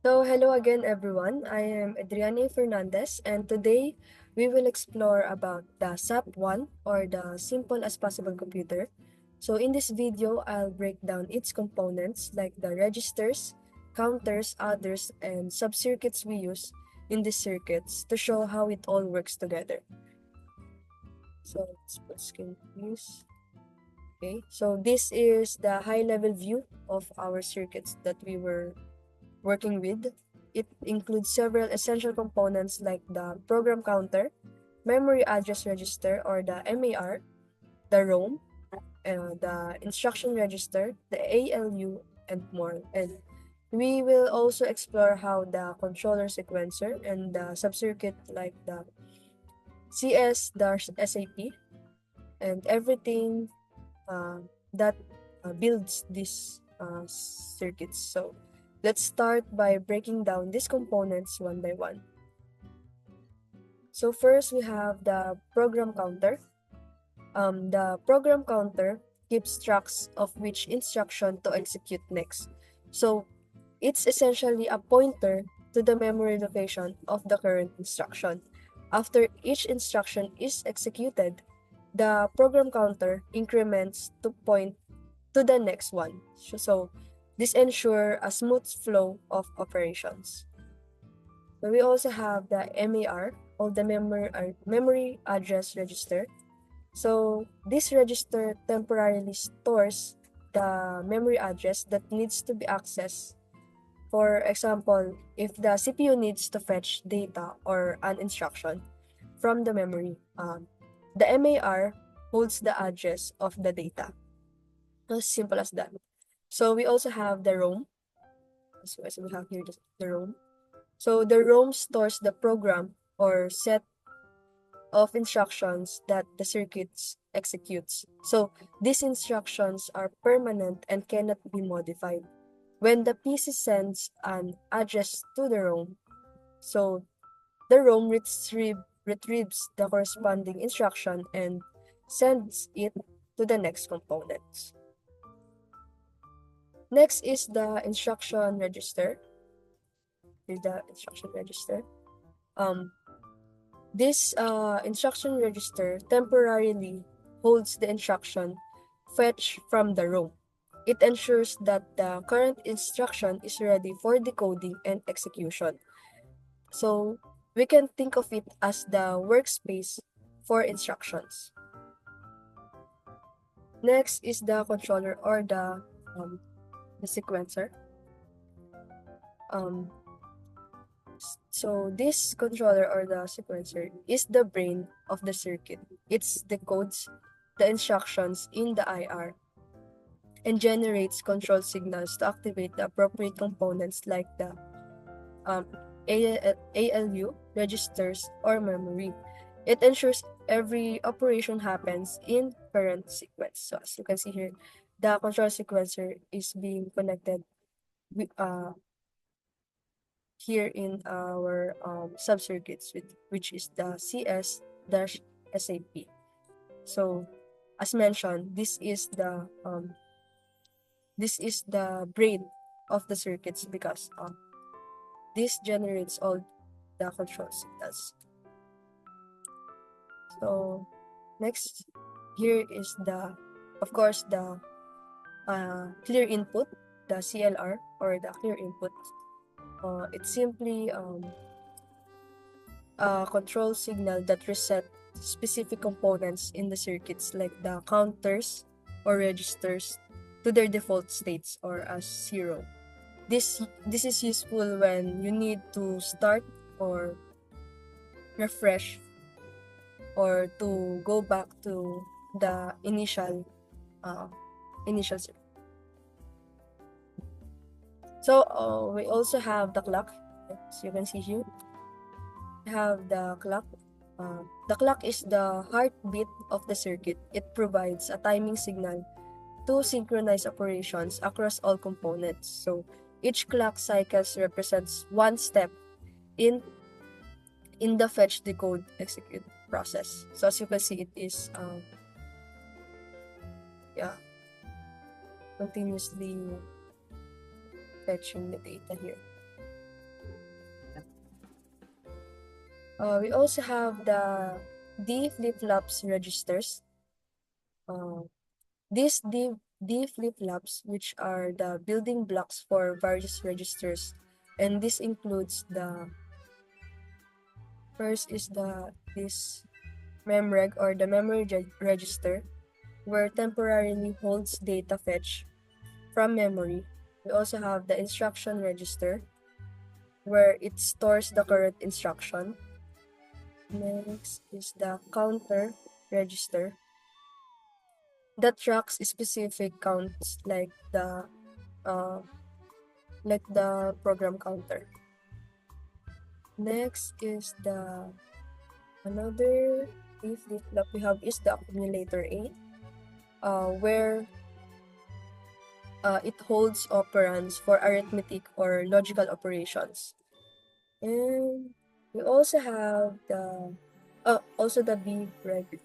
So, hello again everyone. I am Adriane Fernandez and today we will explore about the SAP-1 or the Simple as Possible Computer. So, in this video, I'll break down its components like the registers, counters, adders, and sub-circuits we use in these circuits to show how it all works together. So, let's put screen views. Okay, so this is the high-level view of our circuits that we were working with. It includes several essential components like the program counter, memory address register or the MAR, the ROM, the instruction register, the ALU, and more. And we will also explore how the controller sequencer and the subcircuit like the CS-SAP and everything that builds these circuits. So let's start by breaking down these components one by one. So first we have the program counter. The program counter keeps tracks of which instruction to execute next. So it's essentially a pointer to the memory location of the current instruction. After each instruction is executed, the program counter increments to point to the next one. So this ensures a smooth flow of operations. So we also have the MAR or the memory address register. So this register temporarily stores the memory address that needs to be accessed. For example, if the CPU needs to fetch data or an instruction from the memory, the MAR holds the address of the data. As simple as that. So we also have the ROM. So as we have here the ROM. So the ROM stores the program or set of instructions that the circuit executes. So these instructions are permanent and cannot be modified. When the PC sends an address to the ROM, so the ROM retrieves the corresponding instruction and sends it to the next components. Next is the instruction register. Here's the instruction register. This instruction register temporarily holds the instruction fetch from the ROM. It ensures that the current instruction is ready for decoding and execution. So we can think of it as the workspace for instructions. Next is the controller or the sequencer. So this controller or the sequencer is the brain of the circuit. It decodes the instructions in the IR and generates control signals to activate the appropriate components like the ALU, registers, or memory. It ensures every operation happens in current sequence. So as you can see here, the control sequencer is being connected with, here in our subcircuits, which is the CS-SAP. So as mentioned, this is the brain of the circuits because this generates all the control signals. So next, here is of course the clear input, the CLR or the clear input. It's simply a control signal that resets specific components in the circuits like the counters or registers to their default states or as 0. This is useful when you need to start or refresh or to go back to the initial circuit. So we also have the clock. As you can see here, we have the clock. The clock is the heartbeat of the circuit. It provides a timing signal to synchronize operations across all components. So each clock cycles represents one step in the fetch, decode, execute process. So as you can see, it is continuously fetching the data here. We also have the D flip-flops registers. These D flip-flops, which are the building blocks for various registers, and this includes the first is this memreg or the memory register, where temporarily holds data fetch from memory. We also have the instruction register, where it stores the current instruction. Next is the counter register that tracks specific counts uh, like the program counter. Next is the another flip-flop we have is the accumulator A, where it holds operands for arithmetic or logical operations. And we also have the B reg,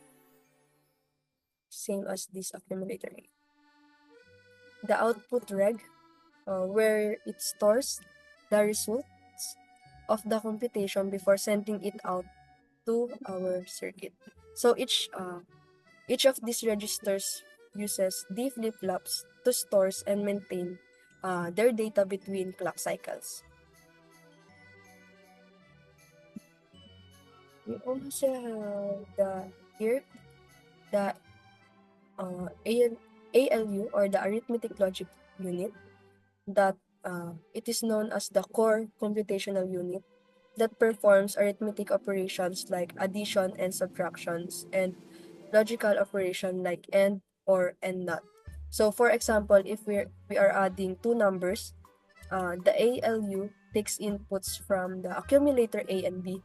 same as this accumulator A. The output reg, where it stores the results of the computation before sending it out to our circuit. So each of these registers uses D flip-flops to store and maintain their data between clock cycles. We also have the ALU, or the Arithmetic Logic Unit, that it is known as the core computational unit that performs arithmetic operations like addition and subtractions and logical operation like AND or AND not. So for example, if we are adding two numbers, the ALU takes inputs from the accumulator A and B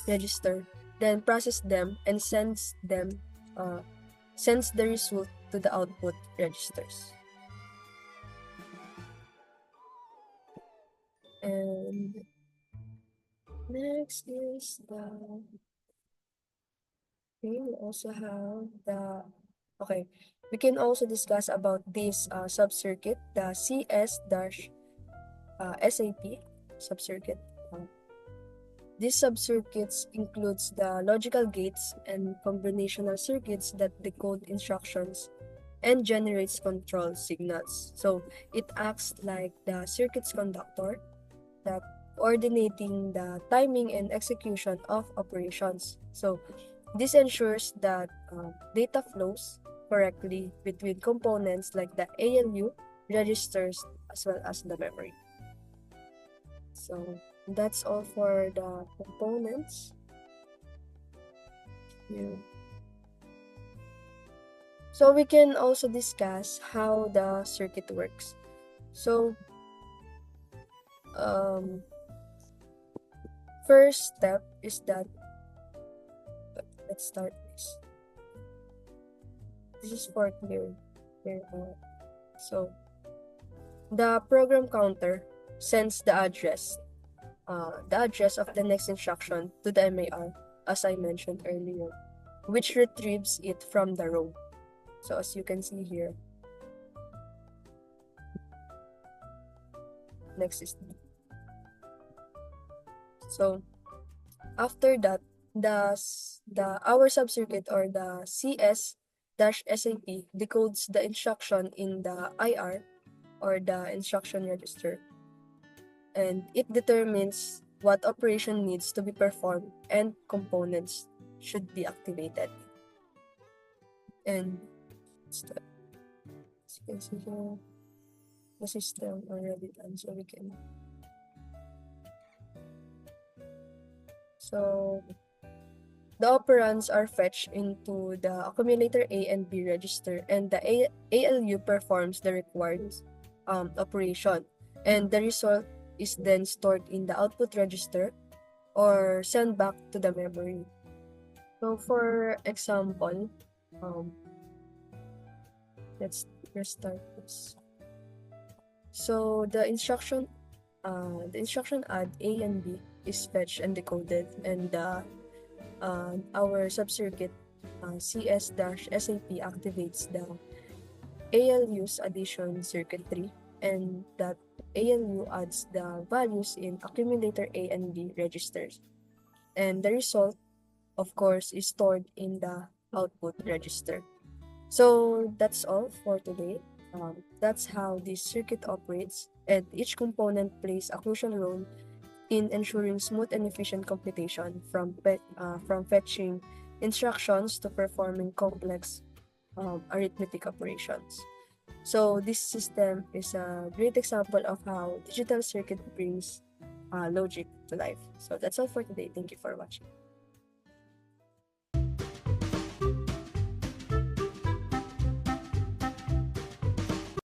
register, then process them and sends the result to the output registers. And next is we also have we can also discuss about this sub-circuit, the CS-SAP sub-circuit. These sub-circuits includes the logical gates and combinational circuits that decode instructions and generates control signals. So it acts like the circuit's conductor, that coordinating the timing and execution of operations. So this ensures that data flows correctly between components like the ALU, registers, as well as the memory. So that's all for the components. Yeah. So we can also discuss how the circuit works. So first step is that let's start this. This is for clear. So the program counter sends the address of the next instruction to the MAR, as I mentioned earlier, which retrieves it from the ROM. So as you can see here, next is so after that, our subcircuit, or the CS-SAP, decodes the instruction in the IR, or the instruction register, and it determines what operation needs to be performed and components should be activated. And as you can see here, the system already done, so the operands are fetched into the accumulator A and B register, and the ALU performs the required operation, and the result is then stored in the output register or sent back to the memory. So for example, let's restart this. So the instruction add A and B is fetched and decoded, and our subcircuit CS-SAP activates the ALU's addition circuitry, and that ALU adds the values in accumulator A and B registers. and the result, of course, is stored in the output register. So that's all for today. That's how this circuit operates, and each component plays a crucial role in ensuring smooth and efficient computation from fetching instructions to performing complex arithmetic operations. So this system is a great example of how digital circuit brings logic to life. So that's all for today. Thank you for watching.